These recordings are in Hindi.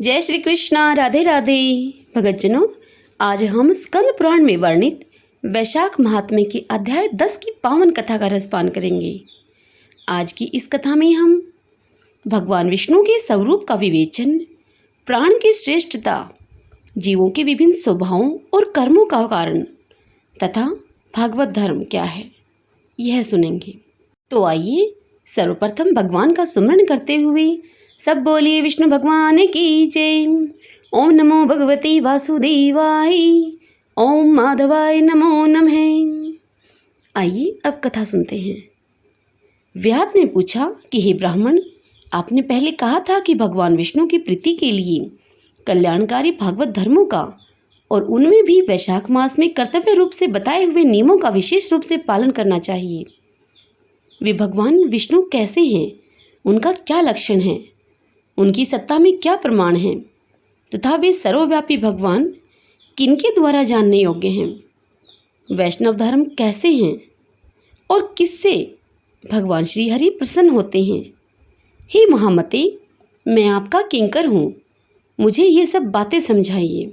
जय श्री कृष्णा। राधे राधे। भगतजनों, आज हम स्कंद पुराण में वर्णित वैशाख महात्म्य के अध्याय 10 की पावन कथा का रसपान करेंगे। आज की इस कथा में हम भगवान विष्णु के स्वरूप का विवेचन, प्राण की श्रेष्ठता, जीवों के विभिन्न स्वभावों और कर्मों का कारण तथा भागवत धर्म क्या है, यह सुनेंगे। तो आइए सर्वप्रथम भगवान का सुमरण करते हुए सब बोलिए विष्णु भगवान की जय। ओम नमो भगवते वासुदेवाय, ओम माधवाय नमो नमः। आइए अब कथा सुनते हैं। व्याध ने पूछा कि हे ब्राह्मण, आपने पहले कहा था कि भगवान विष्णु की प्रीति के लिए कल्याणकारी भागवत धर्मों का और उनमें भी वैशाख मास में कर्तव्य रूप से बताए हुए नियमों का विशेष रूप से पालन करना चाहिए। वे भगवान विष्णु कैसे हैं, उनका क्या लक्षण है, उनकी सत्ता में क्या प्रमाण है तथा वे सर्वव्यापी भगवान किनके द्वारा जानने योग्य हैं। वैष्णव धर्म कैसे हैं और किससे भगवान श्री हरि प्रसन्न होते हैं। हे महामते, मैं आपका किंकर हूँ, मुझे ये सब बातें समझाइए।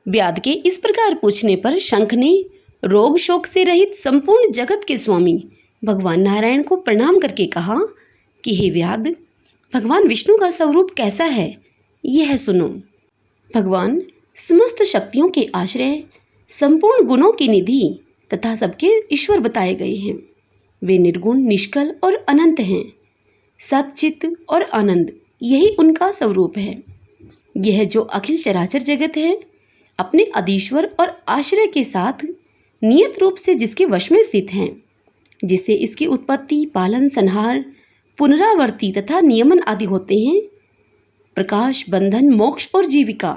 व्याध के इस प्रकार पूछने पर शंख ने रोग शोक से रहित संपूर्ण जगत के स्वामी भगवान नारायण को प्रणाम करके कहा कि हे व्याध, भगवान विष्णु का स्वरूप कैसा है यह सुनो। भगवान समस्त शक्तियों के आश्रय, संपूर्ण गुणों की निधि तथा सबके ईश्वर बताए गए हैं। वे निर्गुण, निष्कल और अनंत हैं। सच्चित और आनंद, यही उनका स्वरूप है। यह जो अखिल चराचर जगत है, अपने अधीश्वर और आश्रय के साथ नियत रूप से जिसके वश में स्थित हैं, जिससे इसकी उत्पत्ति, पालन, संहार, पुनरावर्ती तथा नियमन आदि होते हैं। प्रकाश, बंधन, मोक्ष और जीविका,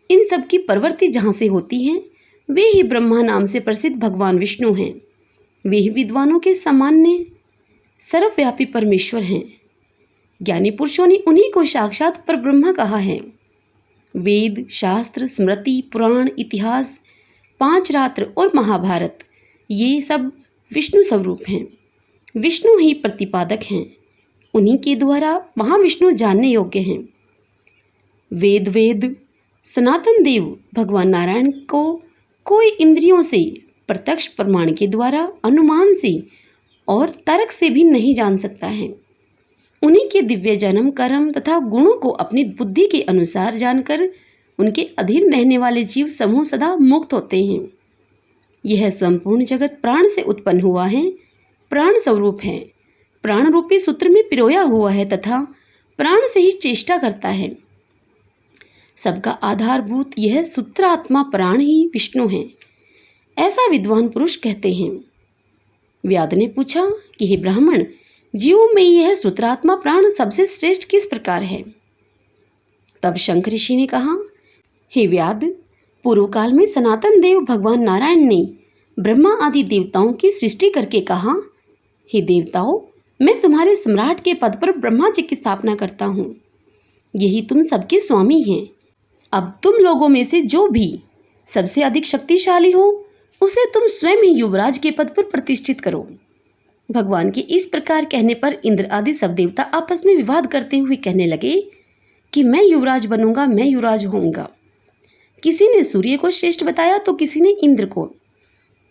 इन सब की प्रवृत्ति जहाँ से होती है, वे ही ब्रह्मा नाम से प्रसिद्ध भगवान विष्णु हैं। वे ही विद्वानों के सामान्य सर्वव्यापी परमेश्वर हैं। ज्ञानी पुरुषों ने उन्हीं को साक्षात पर ब्रह्मा कहा है। वेद, शास्त्र, स्मृति, पुराण, इतिहास, 5 रात्र और महाभारत, ये सब विष्णु स्वरूप हैं। विष्णु ही प्रतिपादक हैं। उन्हीं के द्वारा महाविष्णु जानने योग्य हैं। वेद सनातन देव भगवान नारायण को कोई इंद्रियों से, प्रत्यक्ष प्रमाण के द्वारा, अनुमान से और तर्क से भी नहीं जान सकता है। उन्हीं के दिव्य जन्म, कर्म तथा गुणों को अपनी बुद्धि के अनुसार जानकर उनके अधीन रहने वाले जीव समूह सदा मुक्त होते हैं। यह संपूर्ण जगत प्राण से उत्पन्न हुआ है, प्राण स्वरूप है, प्राण रूपी सूत्र में पिरोया हुआ है तथा प्राण से ही चेष्टा करता है। सबका आधारभूत यह सूत्रात्मा प्राण ही विष्णु है, ऐसा विद्वान पुरुष कहते हैं। व्याध ने पूछा कि हे ब्राह्मण, जीवों में यह सूत्रात्मा प्राण सबसे श्रेष्ठ किस प्रकार है। तब शंख ऋषि ने कहा, हे व्याध, पूर्व काल में सनातन देव भगवान नारायण ने ब्रह्मा आदि देवताओं की सृष्टि करके कहा, हे देवताओं, मैं तुम्हारे सम्राट के पद पर ब्रह्मा जी की स्थापना करता हूँ। यही तुम सबके स्वामी हैं। अब तुम लोगों में से जो भी सबसे अधिक शक्तिशाली हो, उसे तुम स्वयं ही युवराज के पद पर प्रतिष्ठित करो। भगवान के इस प्रकार कहने पर इंद्र आदि सब देवता आपस में विवाद करते हुए कहने लगे कि मैं युवराज बनूंगा, मैं युवराज होऊंगा। किसी ने सूर्य को श्रेष्ठ बताया तो किसी ने इंद्र को।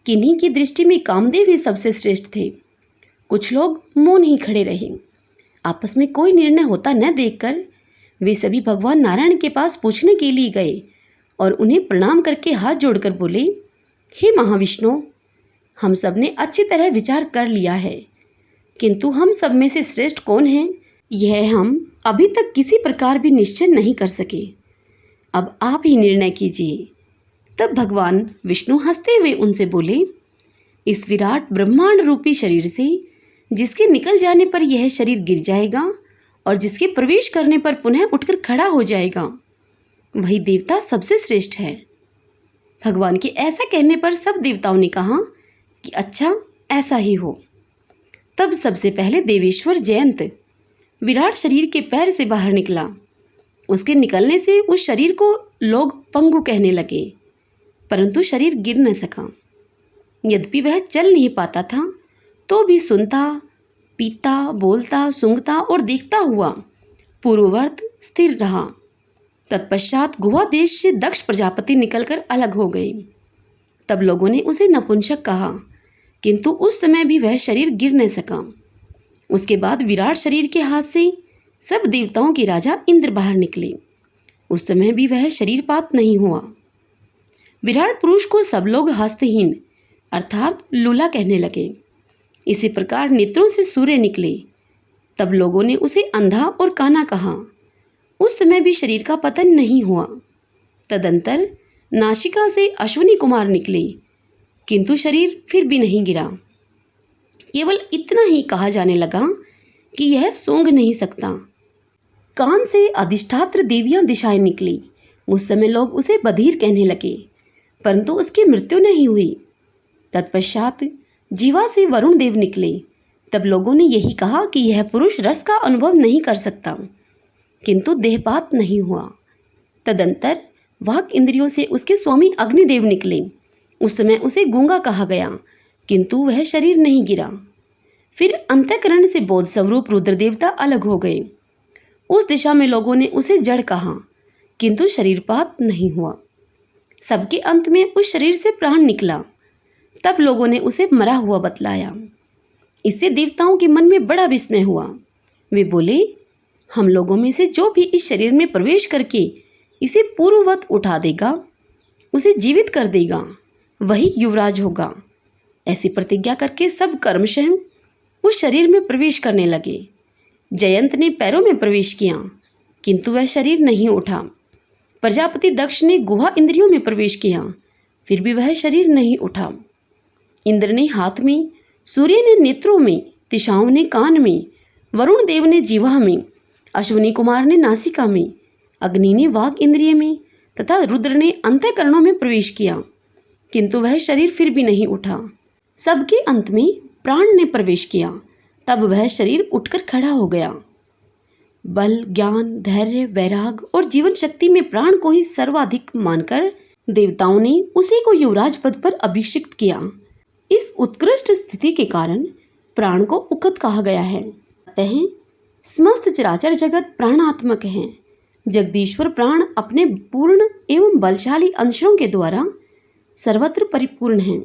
किन्हीं की दृष्टि में कामदेव ही सबसे श्रेष्ठ थे। कुछ लोग मौन ही खड़े रहे। आपस में कोई निर्णय होता न देखकर वे सभी भगवान नारायण के पास पूछने के लिए गए और उन्हें प्रणाम करके हाथ जोड़कर बोले, हे महाविष्णु, हम सब ने अच्छी तरह विचार कर लिया है, किंतु हम सब में से श्रेष्ठ कौन है, यह हम अभी तक किसी प्रकार भी निश्चय नहीं कर सके। अब आप ही निर्णय कीजिए। तब भगवान विष्णु हंसते हुए उनसे बोले, इस विराट ब्रह्मांड रूपी शरीर से जिसके निकल जाने पर यह शरीर गिर जाएगा और जिसके प्रवेश करने पर पुनः उठकर खड़ा हो जाएगा, वही देवता सबसे श्रेष्ठ है। भगवान के ऐसा कहने पर सब देवताओं ने कहा कि अच्छा, ऐसा ही हो। तब सबसे पहले देवेश्वर जयंत विराट शरीर के पैर से बाहर निकला। उसके निकलने से उस शरीर को लोग पंगु कहने लगे, परंतु शरीर गिर न सका। यद्यपि वह चल नहीं पाता था, तो भी सुनता, पीता, बोलता, सूंघता और देखता हुआ पूर्ववत स्थिर रहा। तत्पश्चात गुहा देश से दक्ष प्रजापति निकलकर अलग हो गए। तब लोगों ने उसे नपुंसक कहा, किंतु उस समय भी वह शरीर गिर न सका। उसके बाद विराट शरीर के हाथ से सब देवताओं के राजा इंद्र बाहर निकले। उस समय भी वह शरीरपात नहीं हुआ। विराट पुरुष को सब लोग हस्तहीन अर्थात लूला कहने लगे। इसी प्रकार नेत्रों से सूर्य निकले। तब लोगों ने उसे अंधा और काना कहा। उस समय भी शरीर का पतन नहीं हुआ। तदंतर नासिका से अश्विनी कुमार निकले, किंतु शरीर फिर भी नहीं गिरा। केवल इतना ही कहा जाने लगा कि यह सूंघ नहीं सकता। कान से अधिष्ठात्र देवियां दिशाएं निकली। उस समय लोग उसे बधिर कहने लगे, परंतु उसकी मृत्यु नहीं हुई। तत्पश्चात जीवा से वरुण देव निकले। तब लोगों ने यही कहा कि यह पुरुष रस का अनुभव नहीं कर सकता, किंतु देहपात नहीं हुआ। तदंतर वाक इंद्रियों से उसके स्वामी अग्निदेव निकले। उस समय उसे गूंगा कहा गया, किंतु वह शरीर नहीं गिरा। फिर अंतःकरण से बोध स्वरूप रुद्र देवता अलग हो गए। उस दिशा में लोगों ने उसे जड़ कहा, किंतु शरीरपात नहीं हुआ। सबके अंत में उस शरीर से प्राण निकला। तब लोगों ने उसे मरा हुआ बतलाया। इससे देवताओं के मन में बड़ा विस्मय हुआ। वे बोले, हम लोगों में से जो भी इस शरीर में प्रवेश करके इसे पूर्ववत उठा देगा, उसे जीवित कर देगा, वही युवराज होगा। ऐसी प्रतिज्ञा करके सब कर्मशः उस शरीर में प्रवेश करने लगे। जयंत ने पैरों में प्रवेश किया, किंतु वह शरीर नहीं उठा। प्रजापति दक्ष ने गुहा इंद्रियों में प्रवेश किया, फिर भी वह शरीर नहीं उठा। इंद्र ने हाथ में, सूर्य ने नेत्रों में, दिशाओं ने कान में, वरुण देव ने जीवा में, अश्विनी कुमार ने नासिका में, अग्नि ने वाक इंद्रिय में तथा रुद्र ने अंतःकरणों में प्रवेश किया, किंतु वह शरीर फिर भी नहीं उठा। सबके अंत में प्राण ने प्रवेश किया। तब वह शरीर उठकर खड़ा हो गया। बल, ज्ञान, धैर्य, वैराग और जीवन शक्ति में प्राण को ही सर्वाधिक मानकर देवताओं ने उसी को युवराज पद पर अभिषिक्त किया। इस उत्कृष्ट स्थिति के कारण प्राण को उकत कहा गया है। अतः समस्त चराचर जगत प्राणात्मक है। जगदीश्वर प्राण अपने पूर्ण एवं बलशाली अंशों के द्वारा सर्वत्र परिपूर्ण है।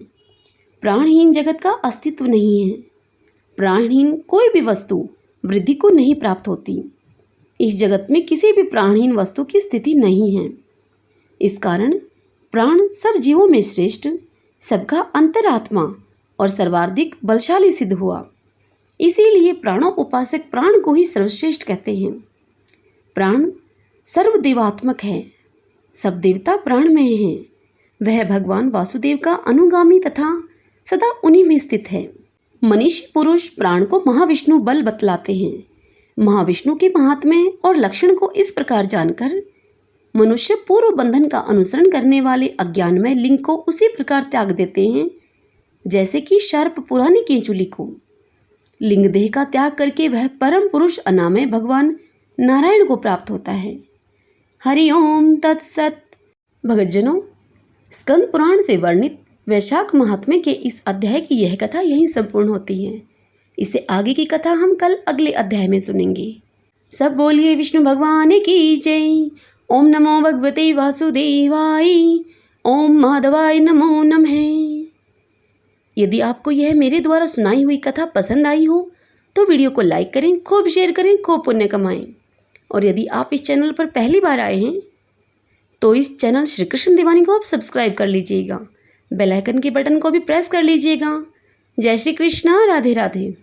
प्राणहीन जगत का अस्तित्व नहीं है। प्राणहीन कोई भी वस्तु वृद्धि को नहीं प्राप्त होती। इस जगत में किसी भी प्राणहीन वस्तु की स्थिति नहीं है। इस कारण प्राण सब जीवों में श्रेष्ठ, सबका अंतरात्मा और सर्वाधिक बलशाली सिद्ध हुआ। इसीलिए प्राणों उपासक प्राण को ही सर्वश्रेष्ठ कहते हैं। प्राण सर्वदेवात्मक है। सब देवता प्राण में हैं। वह भगवान वासुदेव का अनुगामी तथा सदा उन्हीं में स्थित है। मनीषी पुरुष प्राण को महाविष्णु बल बतलाते हैं। महाविष्णु के महात्म्य और लक्षण को इस प्रकार जानकर मनुष्य पूर्व बंधन का अनुसरण करने वाले अज्ञानमय लिंग को उसी प्रकार त्याग देते हैं जैसे कि सर्प पुरानी केंचुली को। लिंग देह का त्याग करके वह परम पुरुष अनामय भगवान नारायण को प्राप्त होता है। हरि ओम तत्सत। भगतजनों, स्कंद पुराण से वर्णित वैशाख महात्म्य के इस अध्याय की यह कथा यहीं संपूर्ण होती है। इससे आगे की कथा हम कल अगले अध्याय में सुनेंगे। सब बोलिए विष्णु भगवान की जय। ओम नमो भगवते वासुदेवाय। ओम माधवाय नमो नमः। यदि आपको यह मेरे द्वारा सुनाई हुई कथा पसंद आई हो तो वीडियो को लाइक करें, खूब शेयर करें, खूब पुण्य कमाएं। और यदि आप इस चैनल पर पहली बार आए हैं तो इस चैनल श्री कृष्ण दीवानी को आप सब्सक्राइब कर लीजिएगा। बेल आइकन के बटन को भी प्रेस कर लीजिएगा। जय श्री कृष्ण, राधे राधे।